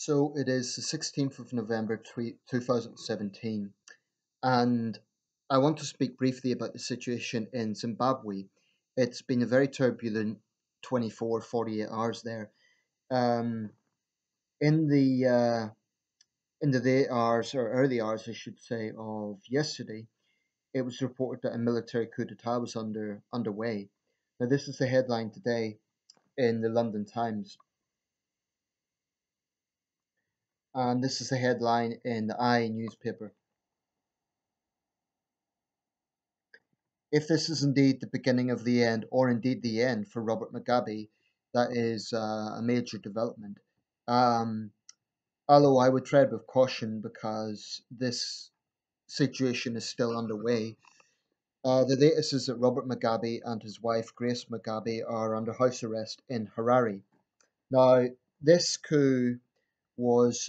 So it is the 16th of November 2017, and I want to speak briefly about the situation in Zimbabwe. It's been a very turbulent 24, 48 hours there. Um, in the in the late hours, or early hours, I should say, of yesterday, it was reported that a military coup d'etat was underway. Now, this is the headline today in the London Times, and this is the headline in the newspaper. If this is indeed the beginning of the end, or indeed the end for Robert Mugabe, that is a major development. Um, Although I would tread with caution because this situation is still underway. The latest is that Robert Mugabe and his wife Grace Mugabe are under house arrest in Harare. Now, this coup was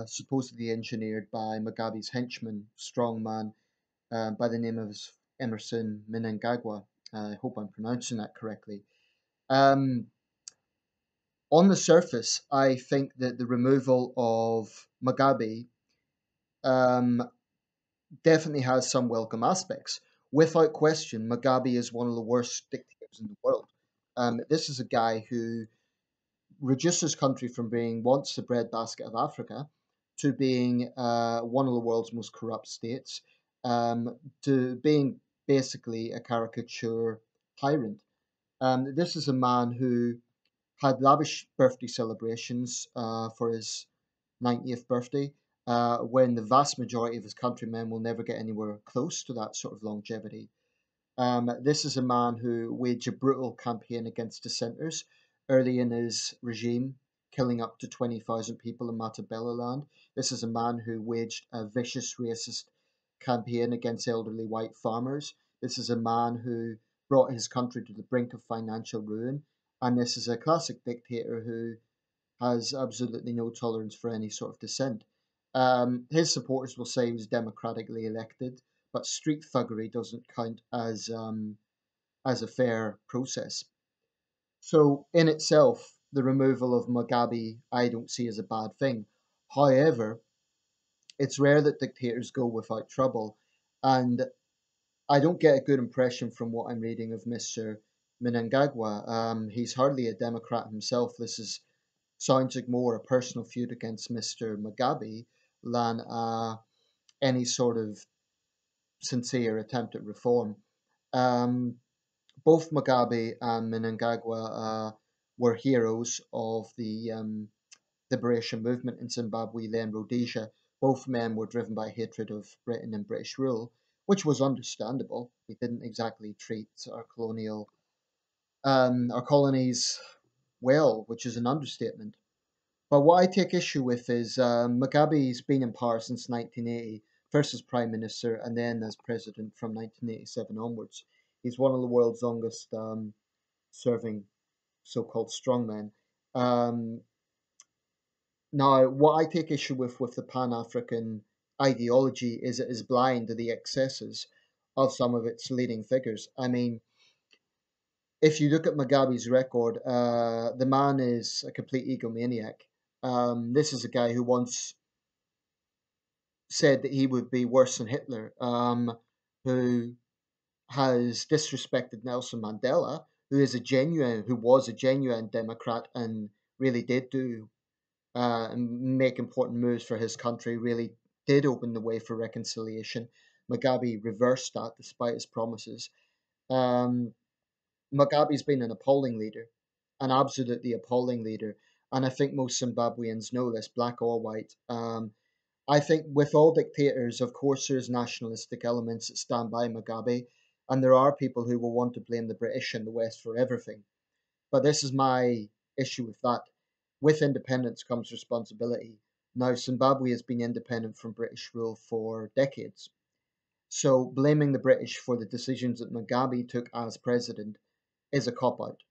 supposedly engineered by Mugabe's henchman, strongman by the name of Emerson Mnangagwa. I hope I'm pronouncing that correctly. Um, on the surface, I think that the removal of Mugabe um, definitely has some welcome aspects. Without question, Mugabe is one of the worst dictators in the world. This is a guy who reduced his country from being once the breadbasket of Africa to being one of the world's most corrupt states, to being basically a caricature tyrant. This is a man who had lavish birthday celebrations for his 90th birthday, when the vast majority of his countrymen will never get anywhere close to that sort of longevity. This is a man who waged a brutal campaign against dissenters early in his regime, killing up to 20,000 people in Matabeleland. This is a man who waged a vicious racist campaign against elderly white farmers. This is a man who brought his country to the brink of financial ruin. And this is a classic dictator who has absolutely no tolerance for any sort of dissent. His supporters will say he was democratically elected, but street thuggery doesn't count as a fair process. So, in itself, the removal of Mugabe I don't see as a bad thing. However, it's rare that dictators go without trouble, and I don't get a good impression from what I'm reading of Mr. Mnangagwa. He's hardly a Democrat himself. This is sounds like more a personal feud against Mr. Mugabe than any sort of sincere attempt at reform. Um, Both Mugabe and Mnangagwa were heroes of the liberation movement in Zimbabwe, then Rhodesia. Both men were driven by hatred of Britain and British rule, which was understandable. We didn't exactly treat our colonies well, which is an understatement. But what I take issue with is Mugabe's been in power since 1980, first as prime minister and then as president from 1987 onwards. He's one of the world's longest serving so-called strongmen. Um, Now, what I take issue with the Pan-African ideology is it is blind to the excesses of some of its leading figures. I mean, if you look at Mugabe's record, the man is a complete egomaniac. This is a guy who once said that he would be worse than Hitler, who has disrespected Nelson Mandela, who was a genuine Democrat and really did do and make important moves for his country, really did open the way for reconciliation. Mugabe reversed that despite his promises. Um, Mugabe's been an appalling leader, an absolutely appalling leader, and I think most Zimbabweans know this, black or white. I think with all dictators, of course, there's nationalistic elements that stand by Mugabe, and there are people who will want to blame the British and the West for everything. But this is my issue with that. With independence comes responsibility. Now, Zimbabwe has been independent from British rule for decades. So, blaming the British for the decisions that Mugabe took as president is a cop out.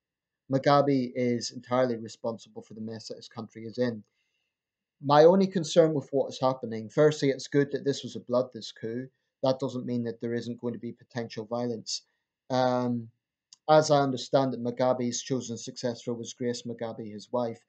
Mugabe is entirely responsible for the mess that his country is in. My only concern with what is happening, firstly, it's good that this was a bloodless coup. That doesn't mean that there isn't going to be potential violence. Um, as I understand it, Mugabe's chosen successor was Grace Mugabe, his wife.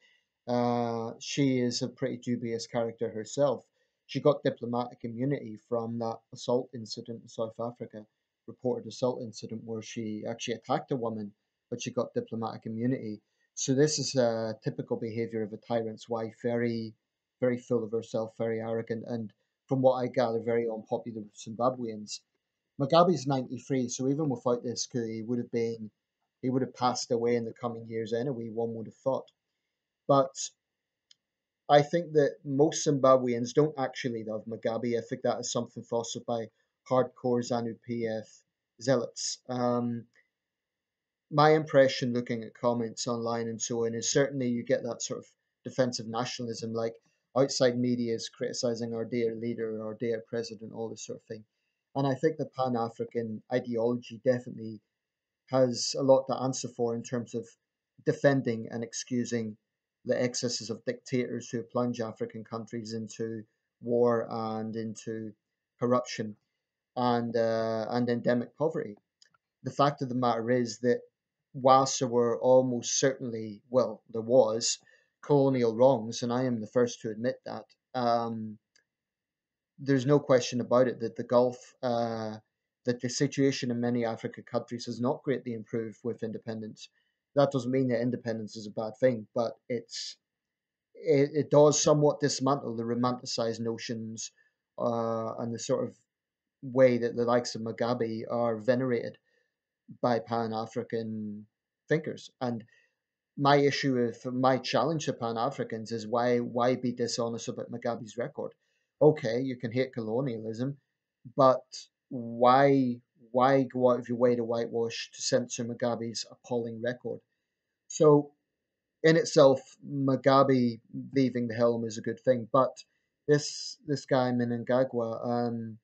She is a pretty dubious character herself. She got diplomatic immunity from that assault incident in South Africa, reported assault incident where she actually attacked a woman, but she got diplomatic immunity. So this is a typical behavior of a tyrant's wife, very, very full of herself, very arrogant, and from what I gather, very unpopular with Zimbabweans. Mugabe's 93, so even without this coup, he would have passed away in the coming years anyway, one would have thought. But I think that most Zimbabweans don't actually love Mugabe. I think that is something fostered by hardcore ZANU PF zealots. My impression looking at comments online and so on is certainly you get that sort of defensive nationalism, like outside media is criticizing our dear leader, our dear president, all this sort of thing. And I think the Pan African ideology definitely has a lot to answer for in terms of defending and excusing the excesses of dictators who plunge African countries into war and into corruption and endemic poverty. The fact of the matter is that whilst there were almost certainly, well, there was colonial wrongs, and I am the first to admit that. There's no question about it that the Gulf, that the situation in many African countries has not greatly improved with independence. That doesn't mean that independence is a bad thing, but it does somewhat dismantle the romanticized notions and the sort of way that the likes of Mugabe are venerated by Pan African thinkers. And my challenge to Pan Africans is why be dishonest about Mugabe's record? Okay, you can hate colonialism, but why go out of your way to whitewash to censor Mugabe's appalling record? So in itself, Mugabe leaving the helm is a good thing, but this guy Mnangagwa,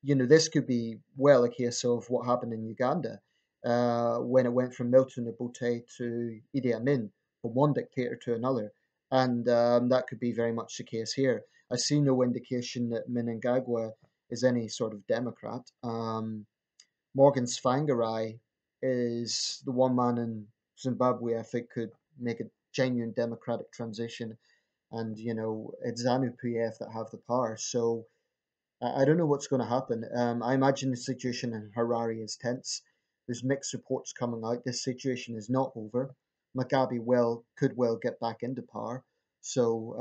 this could be well a case of what happened in Uganda when it went from Milton Obote to Idi Amin, from one dictator to another. And that could be very much the case here. I see no indication that Mnangagwa is any sort of Democrat. Morgan Tsvangirai is the one man in Zimbabwe I think could make a genuine democratic transition. And, it's ZANU PF that have the power. So I don't know what's going to happen. I imagine the situation in Harare is tense. There's mixed reports coming out. This situation is not over. Mugabe could well get back into power. So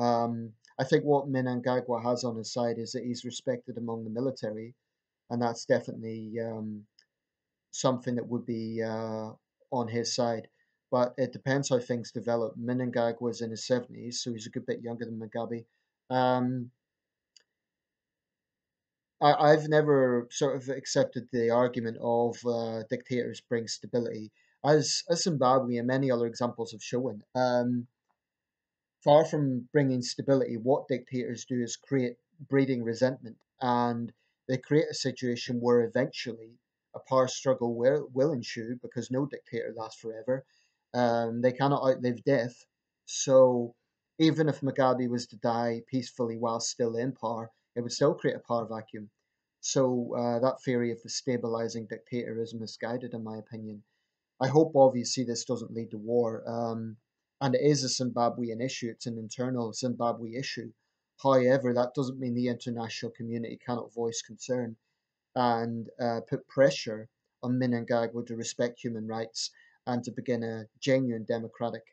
I think what Mnangagwa has on his side is that he's respected among the military, and that's definitely something that would be on his side. But it depends how things develop. Mnangagwa was in his 70s, so he's a good bit younger than Mugabe. Um, I've never sort of accepted the argument of dictators bring stability, as Zimbabwe and many other examples have shown. Far from bringing stability, what dictators do is create breeding resentment, and they create a situation where eventually a power struggle will ensue because no dictator lasts forever. They cannot outlive death. So even if Mugabe was to die peacefully while still in power, it would still create a power vacuum. So that theory of the stabilizing dictator is misguided, in my opinion. I hope obviously this doesn't lead to war. And it is a Zimbabwean issue, it's an internal Zimbabwe issue. However, that doesn't mean the international community cannot voice concern and put pressure on Mnangagwa to respect human rights and to begin a genuine democratic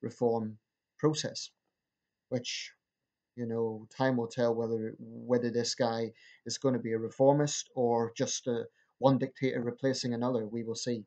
reform process, which time will tell whether this guy is going to be a reformist or just one dictator replacing another. We will see.